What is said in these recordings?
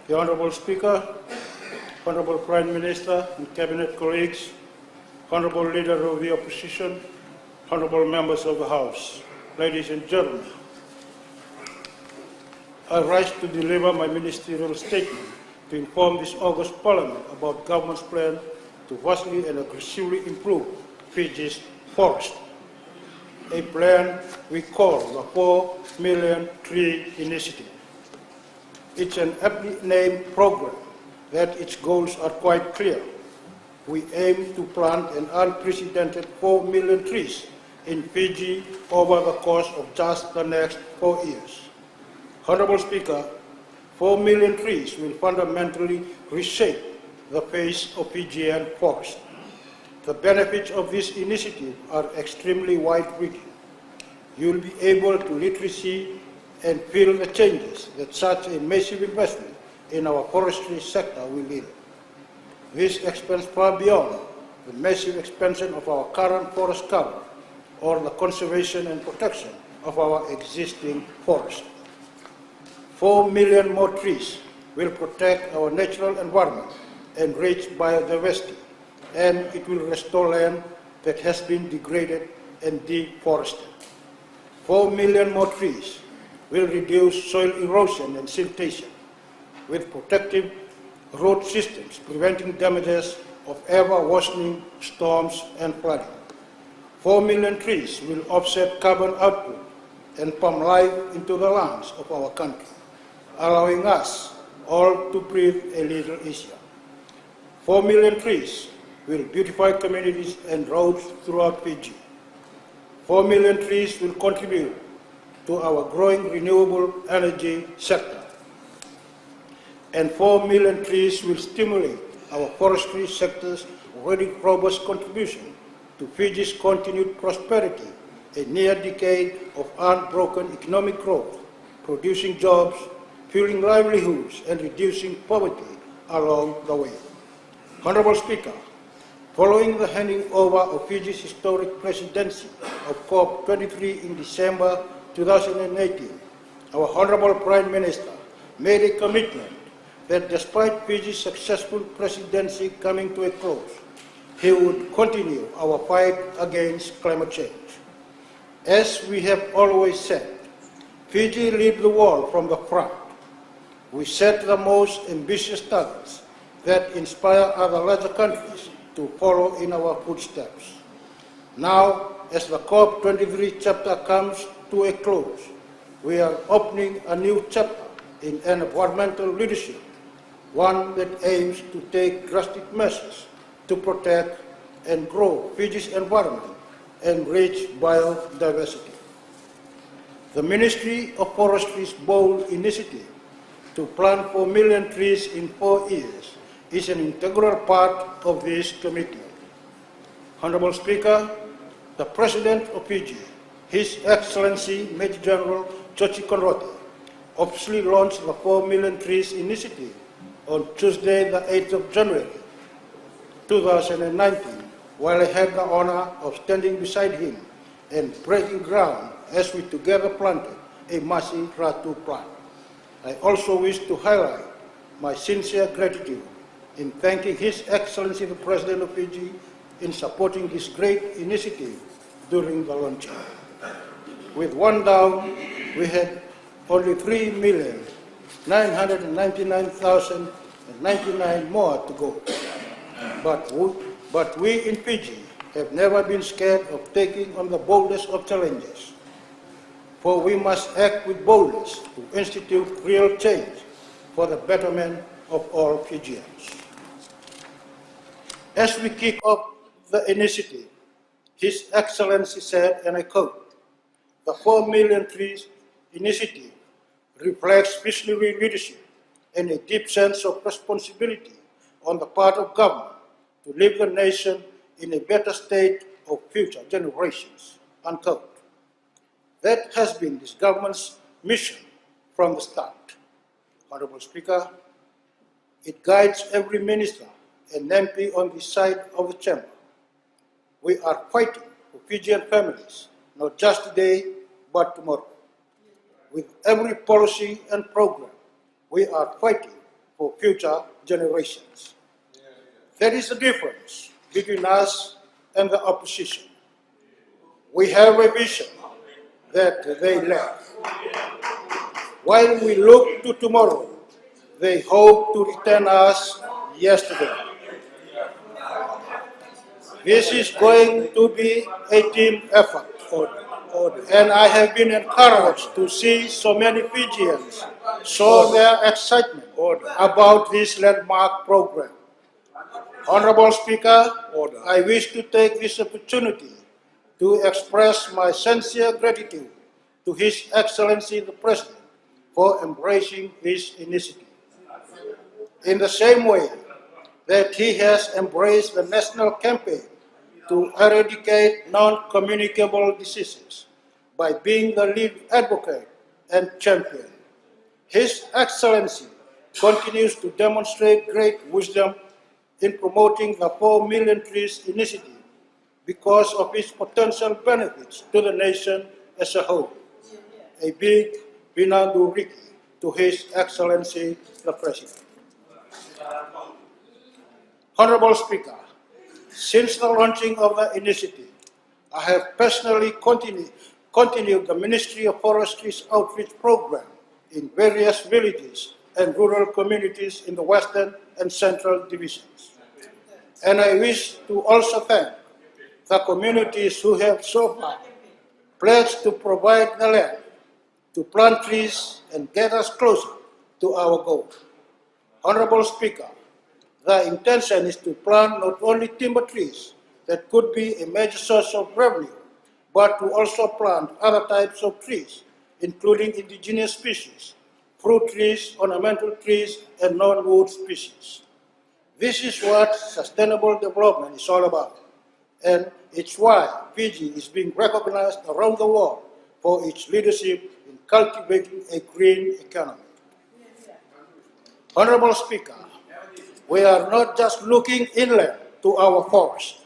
The Honourable Speaker, Honourable Prime Minister and Cabinet colleagues, Honourable Leader of the Opposition, Honourable Members of the House, ladies and gentlemen, I rise to deliver my ministerial statement to inform this August Parliament about government's plan to vastly and aggressively improve Fiji's forest. A plan we call the 4 Million Tree Initiative. It's an aptly named program that its goals are quite clear. We aim to plant an unprecedented 4 million trees in Fiji over the course of just the next 4 years. Honourable Speaker, 4 million trees will fundamentally reshape the face of Fijian forest. The benefits of this initiative are extremely wide-reaching. You will be able to literally and feel the changes that such a massive investment in our forestry sector will lead. This extends far beyond the massive expansion of our current forest cover or the conservation and protection of our existing forests. 4 million more trees will protect our natural environment and rich biodiversity, and it will restore land that has been degraded and deforested. 4 million more trees will reduce soil erosion and siltation, with protective road systems preventing damages of ever-worsening storms and flooding. 4 million trees will offset carbon output and pump life into the lungs of our country, allowing us all to breathe a little easier. 4 million trees will beautify communities and roads throughout Fiji. 4 million trees will contribute to our growing renewable energy sector. And 4 million trees will stimulate our forestry sector's already robust contribution to Fiji's continued prosperity, a near decade of unbroken economic growth, producing jobs, fueling livelihoods, and reducing poverty along the way. Honourable Speaker, following the handing over of Fiji's historic presidency of COP23 in December 2018, our Honourable Prime Minister made a commitment that despite Fiji's successful presidency coming to a close, he would continue our fight against climate change. As we have always said, Fiji leads the world from the front. We set the most ambitious targets that inspire other larger countries to follow in our footsteps. Now, as the COP23 chapter comes to a close, we are opening a new chapter in environmental leadership, one that aims to take drastic measures to protect and grow Fiji's environment and rich biodiversity. The Ministry of Forestry's bold initiative to plant 4 million trees in 4 years is an integral part of this commitment. Honourable Speaker, the President of Fiji, His Excellency Major General Chochi Konroti, officially launched the 4 Million Trees Initiative on Tuesday, the 8th of January 2019, while I had the honor of standing beside him and breaking ground as we together planted a massive ratu plant. I also wish to highlight my sincere gratitude in thanking His Excellency the President of Fiji in supporting this great initiative during the launching. With one down, we had only 3,999,099 more to go. But we in Fiji have never been scared of taking on the boldest of challenges. For we must act with boldness to institute real change for the betterment of all Fijians. As we kick off the initiative, His Excellency said, and I quote, "The 4 Million Trees Initiative reflects visionary leadership and a deep sense of responsibility on the part of government to leave the nation in a better state of future generations," unquote. That has been this government's mission from the start. Honourable Speaker, it guides every minister and MP on this side of the chamber. We are fighting for Fijian families, not just today, but tomorrow. With every policy and program, we are fighting for future generations. There is a difference between us and the opposition. We have a vision that they lack. While we look to tomorrow, they hope to return us yesterday. This is going to be a team effort, and I have been encouraged to see so many Fijians show their excitement about this landmark program. Honorable Speaker, I wish to take this opportunity to express my sincere gratitude to His Excellency the President for embracing this initiative. In the same way that he has embraced the national campaign to eradicate non-communicable diseases by being the lead advocate and champion, His Excellency continues to demonstrate great wisdom in promoting the 4 Million Trees initiative because of its potential benefits to the nation as a whole. A big Vinanduriki to His Excellency the President. Honorable Speaker, since the launching of the initiative, I have personally continued the Ministry of Forestry's outreach program in various villages and rural communities in the Western and Central Divisions. And I wish to also thank the communities who have so far pledged to provide the land to plant trees and get us closer to our goal. Honorable Speaker, the intention is to plant not only timber trees that could be a major source of revenue, but to also plant other types of trees, including indigenous species, fruit trees, ornamental trees, and non-wood species. This is what sustainable development is all about, and it's why Fiji is being recognized around the world for its leadership in cultivating a green economy. Honorable Speaker, we are not just looking inland to our forests.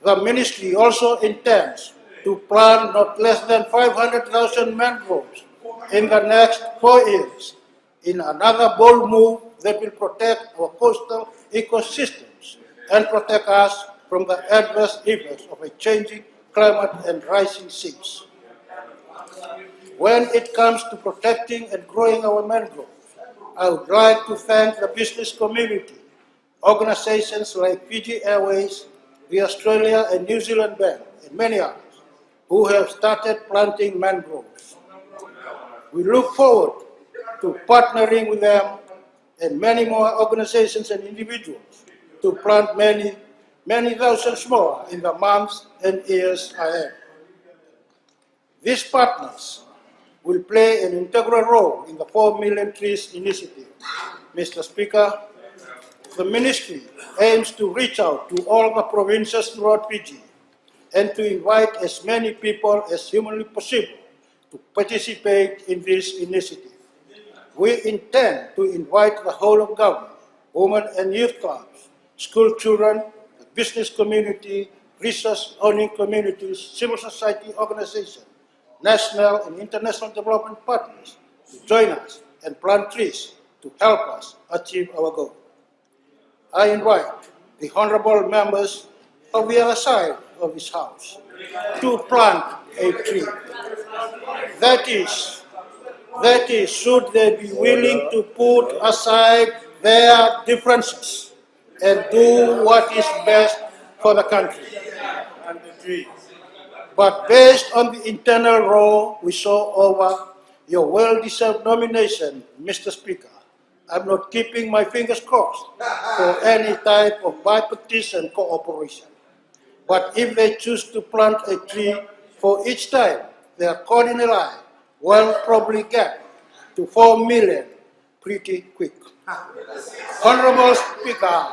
The ministry also intends to plant not less than 500,000 mangroves in the next 4 years in another bold move that will protect our coastal ecosystems and protect us from the adverse effects of a changing climate and rising seas. When it comes to protecting and growing our mangroves, I would like to thank the business community, organizations like Fiji Airways, the Australia and New Zealand Bank, and many others, who have started planting mangroves. We look forward to partnering with them and many more organizations and individuals to plant many thousands more in the months and years ahead. These partners will play an integral role in the 4 Million Trees initiative. Mr. Speaker, the ministry aims to reach out to all the provinces throughout Fiji and to invite as many people as humanly possible to participate in this initiative. We intend to invite the whole of government, women and youth clubs, school children, the business community, resource-owning communities, civil society organizations, national and international development partners to join us and plant trees to help us achieve our goal. I invite the honorable members of the other side of this house to plant a tree. That is, should they be willing to put aside their differences and do what is best for the country. But based on the internal row we saw over your well-deserved nomination, Mr. Speaker, I'm not keeping my fingers crossed for any type of bipartisan cooperation. But if they choose to plant a tree for each time they are caught in a lie, we'll probably get to 4 million pretty quick. Honorable Speaker,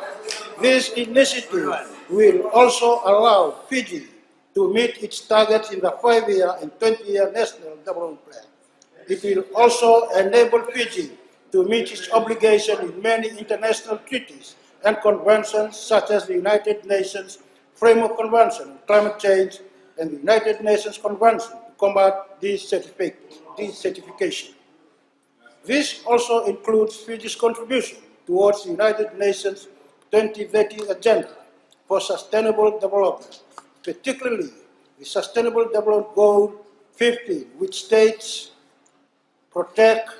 this initiative will also allow Fiji to meet its targets in the 5-year and 20-year National Development Plan. It will also enable Fiji to meet its obligation in many international treaties and conventions such as the United Nations Framework Convention on Climate Change and the United Nations Convention to combat desertification. This also includes Fiji's contribution towards the United Nations 2030 Agenda for Sustainable Development, particularly the Sustainable Development Goal 15, which states protect,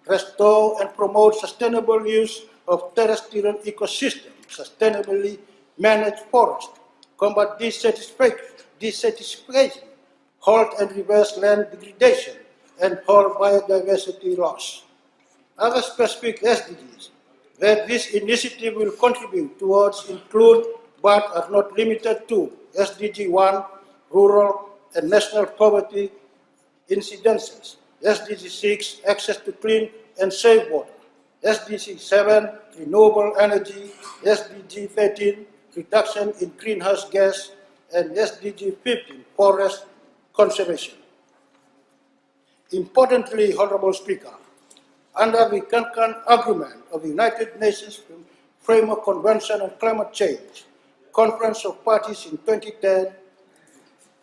restore, and promote sustainable use of terrestrial ecosystems, sustainably manage forests, combat desertification, halt and reverse land degradation, and halt biodiversity loss. Other specific SDGs that this initiative will contribute towards include, but are not limited to, SDG 1, rural and national poverty incidences, SDG 6, access to clean and safe water, SDG 7, renewable energy, SDG 13, reduction in greenhouse gas, and SDG 15, forest conservation. Importantly, Honorable Speaker, under the Cancun Agreement of the United Nations Framework Convention on Climate Change, Conference of Parties in 2010,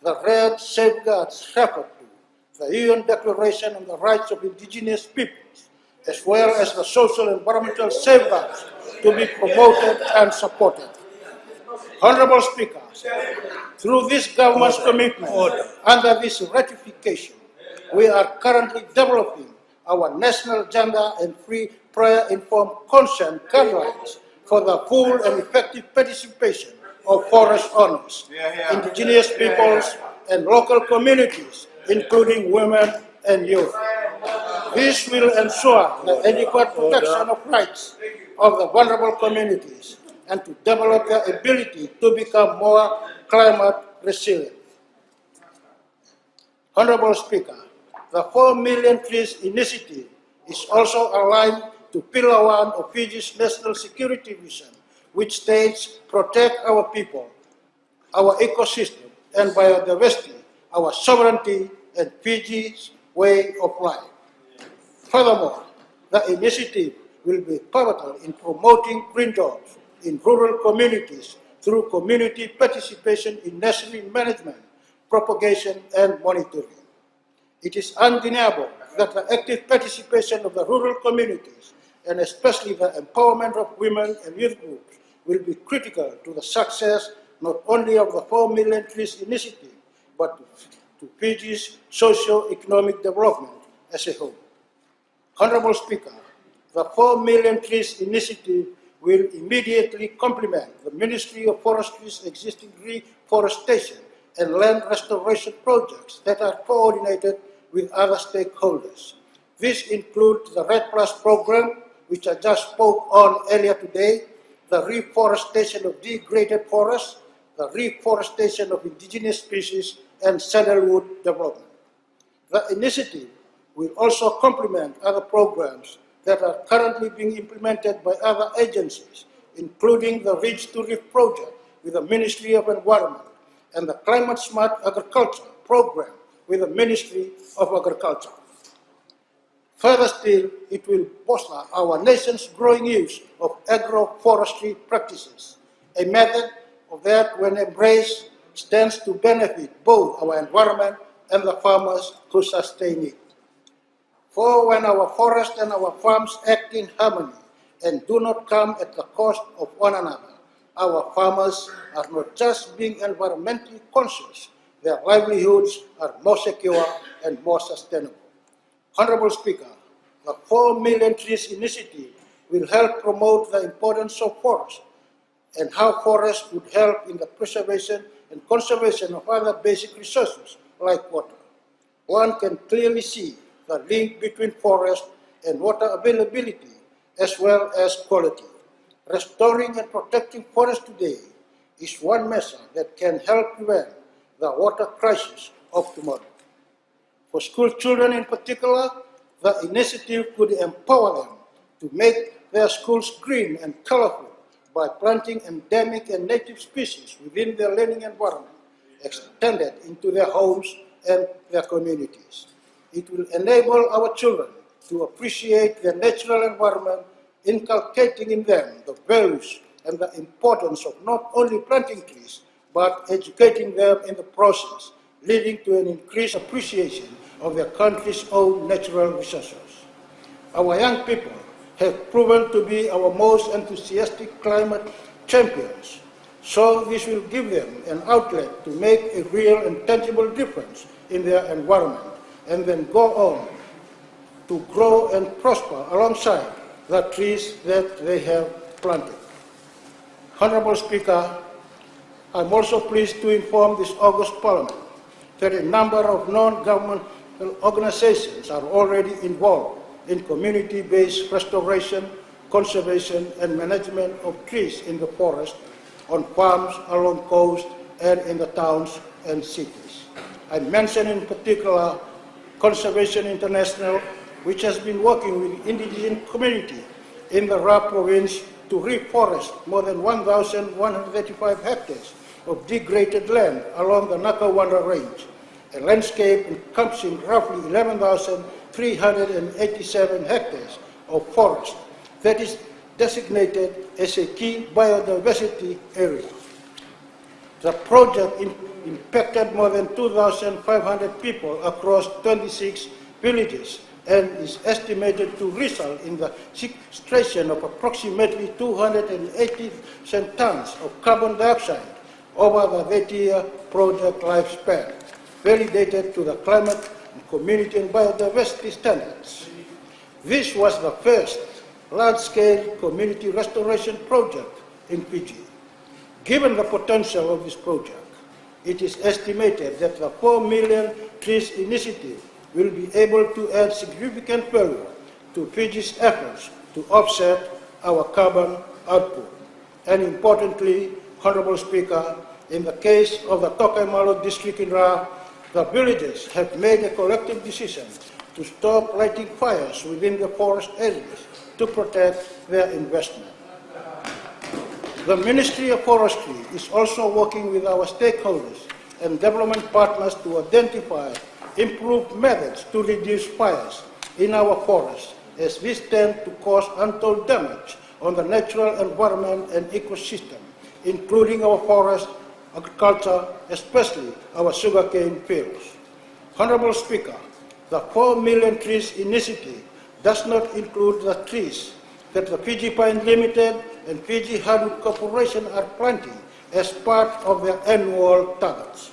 the REDD safeguards referred to the UN Declaration on the Rights of Indigenous Peoples, as well as the social and environmental safeguards to be promoted and supported. Honorable Speaker, through this government's commitment under this ratification, we are currently developing our national agenda and free, prior informed consent guidelines for the full and effective participation of forest owners, indigenous peoples, and local communities, including women and youth. This will ensure the adequate protection of rights of the vulnerable communities and to develop their ability to become more climate resilient. Honorable Speaker, the 4 Million Trees Initiative is also aligned to Pillar 1 of Fiji's National Security Vision, which states, protect our people, our ecosystem and biodiversity, our sovereignty, and Fiji's way of life. Furthermore, the initiative will be pivotal in promoting green jobs in rural communities through community participation in nursery management, propagation, and monitoring. It is undeniable that the active participation of the rural communities, and especially the empowerment of women and youth groups, will be critical to the success not only of the 4 Million Trees Initiative, but to Fiji's socio-economic development as a whole. Honorable Speaker, the 4 Million Trees Initiative will immediately complement the Ministry of Forestry's existing reforestation and land restoration projects that are coordinated with other stakeholders. This includes the REDD+ program, which I just spoke on earlier today, the reforestation of degraded forests, the reforestation of indigenous species, and saddlewood development. The initiative will also complement other programs that are currently being implemented by other agencies, including the Ridge to Reef project with the Ministry of Environment and the Climate Smart Agriculture program with the Ministry of Agriculture. Further still, it will foster our nation's growing use of agroforestry practices, a method that, when embraced, stands to benefit both our environment and the farmers who sustain it. For when our forests and our farms act in harmony and do not come at the cost of one another, our farmers are not just being environmentally conscious, their livelihoods are more secure and more sustainable. Honorable Speaker, the 4 Million Trees Initiative will help promote the importance of forests and how forests would help in the preservation and conservation of other basic resources like water. One can clearly see the link between forest and water availability as well as quality. Restoring and protecting forests today is one measure that can help prevent the water crisis of tomorrow. For school children in particular, the initiative could empower them to make their schools green and colorful by planting endemic and native species within their learning environment, extended into their homes and their communities. It will enable our children to appreciate their natural environment, inculcating in them the values and the importance of not only planting trees, but educating them in the process, leading to an increased appreciation of their country's own natural resources. Our young people have proven to be our most enthusiastic climate champions, so this will give them an outlet to make a real and tangible difference in their environment, and then go on to grow and prosper alongside the trees that they have planted. Honorable Speaker, I'm also pleased to inform this August Parliament that a number of non-governmental organizations are already involved in community-based restoration, conservation, and management of trees in the forest, on farms along coast, and in the towns and cities. I mention in particular Conservation International, which has been working with indigenous community in the Ra province to reforest more than 1,135 hectares of degraded land along the Nakawanda Range, a landscape encompassing roughly 11,387 hectares of forest that is designated as a key biodiversity area. The project impacted more than 2,500 people across 26 villages and is estimated to result in the sequestration of approximately 280,000 tons of carbon dioxide over the 30-year project lifespan, validated to the climate, community, and biodiversity standards. This was the first large-scale community restoration project in Fiji. Given the potential of this project, it is estimated that the 4 Million Trees Initiative will be able to add significant value to Fiji's efforts to offset our carbon output. And importantly, Honorable Speaker, in the case of the Tokaimalo district in Ra, the villagers have made a collective decision to stop lighting fires within the forest areas to protect their investment. The Ministry of Forestry is also working with our stakeholders and development partners to identify improved methods to reduce fires in our forests, as these tend to cause untold damage on the natural environment and ecosystem, including our forest, agriculture, especially our sugarcane fields. Honorable Speaker, the 4 Million Trees Initiative does not include the trees that the Fiji Pine Limited and Fiji Hardwood Corporation are planting as part of their annual targets.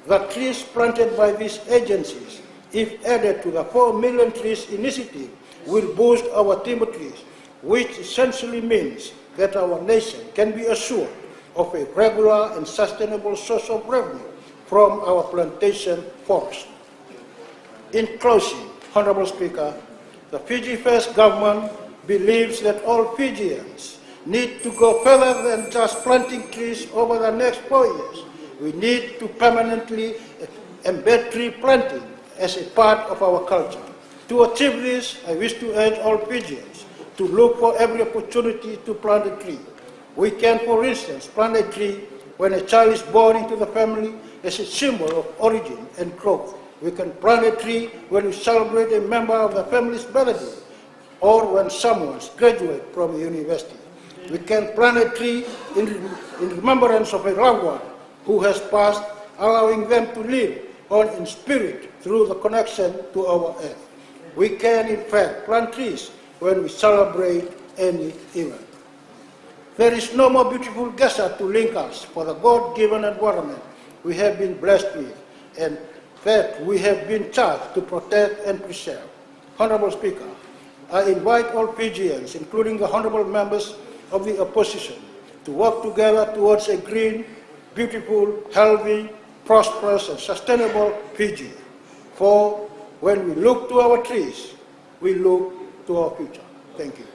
The trees planted by these agencies, if added to the 4 Million Trees Initiative, will boost our timber trees, which essentially means that our nation can be assured of a regular and sustainable source of revenue from our plantation forest. In closing, Honorable Speaker, the Fiji First government believes that all Fijians need to go further than just planting trees over the next 4 years. We need to permanently embed tree planting as a part of our culture. To achieve this, I wish to urge all Fijians to look for every opportunity to plant a tree. We can, for instance, plant a tree when a child is born into the family as a symbol of origin and growth. We can plant a tree when we celebrate a member of the family's birthday, or when someone graduates from a university. We can plant a tree in remembrance of a loved one who has passed, allowing them to live on in spirit through the connection to our earth. We can, in fact, plant trees when we celebrate any event. There is no more beautiful gesture to link us for the God-given environment we have been blessed with, and that we have been charged to protect and preserve. Honorable Speaker, I invite all Fijians, including the honorable members of the opposition, to work together towards a green, beautiful, healthy, prosperous, and sustainable Fiji. For when we look to our trees, we look to our future. Thank you.